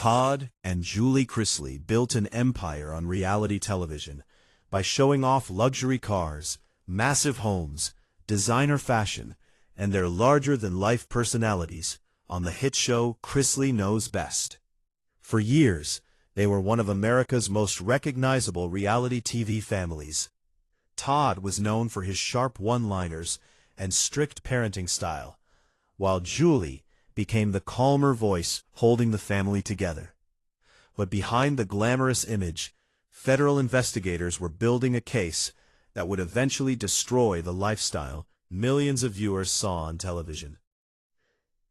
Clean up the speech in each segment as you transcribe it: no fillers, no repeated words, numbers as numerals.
Todd and Julie Chrisley built an empire on reality television by showing off luxury cars, massive homes, designer fashion, and their larger-than-life personalities on the hit show Chrisley Knows Best. For years, they were one of America's most recognizable reality TV families. Todd was known for his sharp one-liners and strict parenting style, while Julie became the calmer voice holding the family together. But behind the glamorous image, federal investigators were building a case that would eventually destroy the lifestyle millions of viewers saw on television.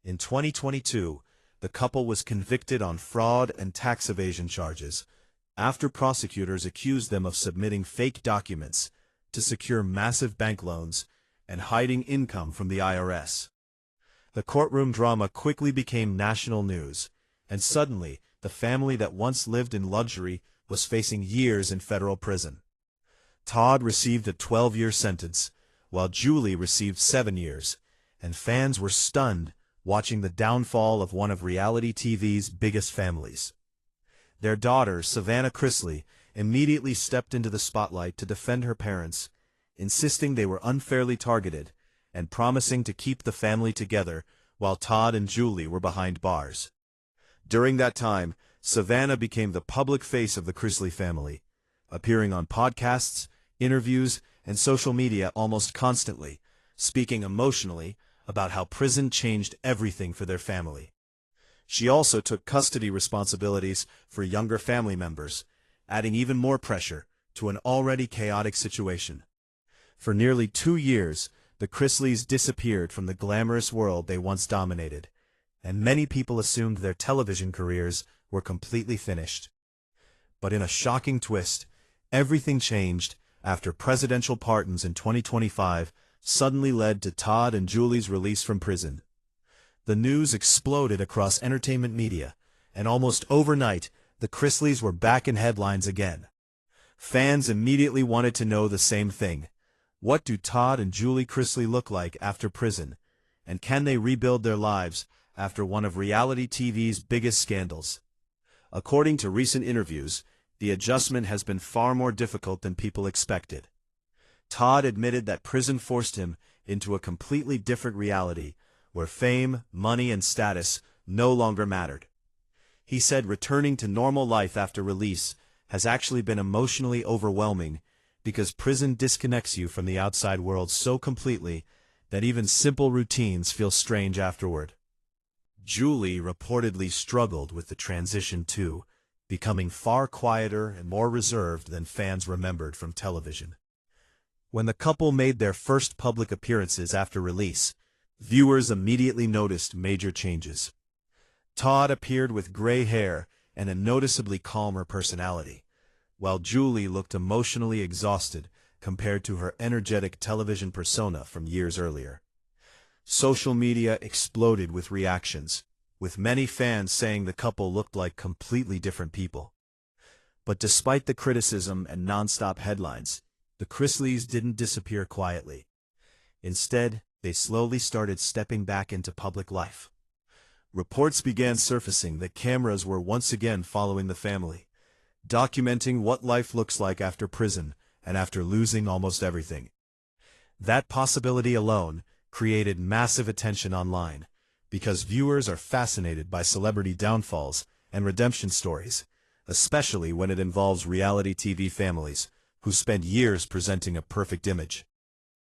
In 2022, the couple was convicted on fraud and tax evasion charges after prosecutors accused them of submitting fake documents to secure massive bank loans and hiding income from the IRS. The courtroom drama quickly became national news, and suddenly, the family that once lived in luxury was facing years in federal prison. Todd received a 12-year sentence, while Julie received 7 years, and fans were stunned watching the downfall of one of reality TV's biggest families. Their daughter, Savannah Chrisley, immediately stepped into the spotlight to defend her parents, insisting they were unfairly targeted and promising to keep the family together while Todd and Julie were behind bars. During that time, Savannah became the public face of the Chrisley family, appearing on podcasts, interviews, and social media almost constantly, speaking emotionally about how prison changed everything for their family. She also took custody responsibilities for younger family members, adding even more pressure to an already chaotic situation. For nearly 2 years, the Chrisleys disappeared from the glamorous world they once dominated, and many people assumed their television careers were completely finished. But in a shocking twist, everything changed after presidential pardons in 2025 suddenly led to Todd and Julie's release from prison. The news exploded across entertainment media, and almost overnight, the Chrisleys were back in headlines again. Fans immediately wanted to know the same thing. What do Todd and Julie Chrisley look like after prison, and can they rebuild their lives after one of reality TV's biggest scandals? According to recent interviews, the adjustment has been far more difficult than people expected. Todd admitted that prison forced him into a completely different reality, where fame, money, and status no longer mattered. He said returning to normal life after release has actually been emotionally overwhelming because prison disconnects you from the outside world so completely that even simple routines feel strange afterward. Julie reportedly struggled with the transition too, becoming far quieter and more reserved than fans remembered from television. When the couple made their first public appearances after release, viewers immediately noticed major changes. Todd appeared with gray hair and a noticeably calmer personality, while Julie looked emotionally exhausted compared to her energetic television persona from years earlier. Social media exploded with reactions, with many fans saying the couple looked like completely different people. But despite the criticism and non-stop headlines, the Chrisleys didn't disappear quietly. Instead, they slowly started stepping back into public life. Reports began surfacing that cameras were once again following the family, documenting what life looks like after prison and after losing almost everything. That possibility alone created massive attention online, because viewers are fascinated by celebrity downfalls and redemption stories, especially when it involves reality TV families who spend years presenting a perfect image.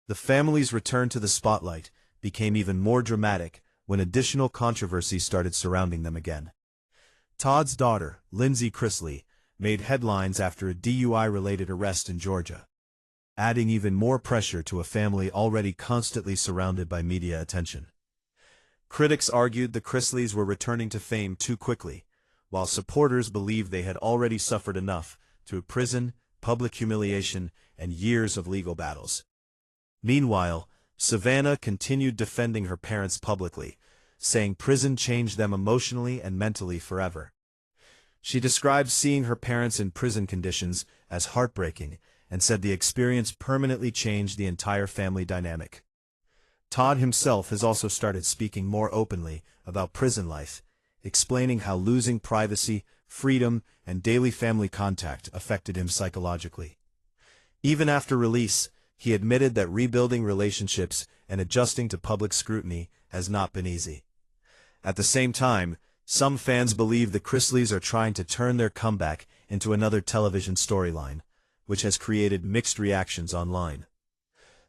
The family's return to the spotlight became even more dramatic when additional controversies started surrounding them again. Todd's daughter, Lindsay Chrisley, made headlines after a DUI-related arrest in Georgia, adding even more pressure to a family already constantly surrounded by media attention. Critics argued the Chrisleys were returning to fame too quickly, while supporters believed they had already suffered enough through prison, public humiliation, and years of legal battles. Meanwhile, Savannah continued defending her parents publicly, saying prison changed them emotionally and mentally forever. She described seeing her parents in prison conditions as heartbreaking and said the experience permanently changed the entire family dynamic. Todd himself has also started speaking more openly about prison life, explaining how losing privacy, freedom, and daily family contact affected him psychologically. Even after release, he admitted that rebuilding relationships and adjusting to public scrutiny has not been easy. At the same time, some fans believe the Chrisleys are trying to turn their comeback into another television storyline, which has created mixed reactions online.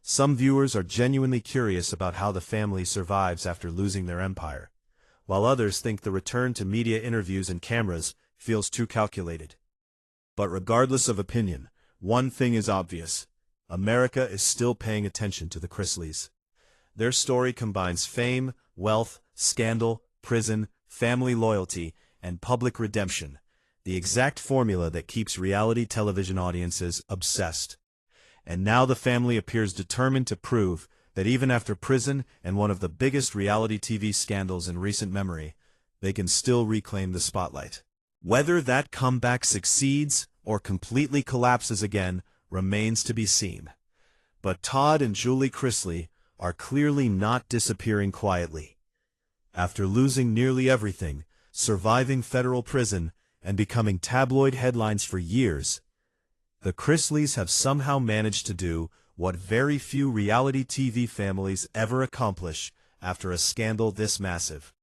Some viewers are genuinely curious about how the family survives after losing their empire, while others think the return to media interviews and cameras feels too calculated. But regardless of opinion, one thing is obvious: America is still paying attention to the Chrisleys. Their story combines fame, wealth, scandal, prison, family loyalty, and public redemption, the exact formula that keeps reality television audiences obsessed. And now the family appears determined to prove that even after prison and one of the biggest reality TV scandals in recent memory, they can still reclaim the spotlight. Whether that comeback succeeds or completely collapses again remains to be seen. But Todd and Julie Chrisley are clearly not disappearing quietly. After losing nearly everything, surviving federal prison, and becoming tabloid headlines for years, the Chrisleys have somehow managed to do what very few reality TV families ever accomplish after a scandal this massive.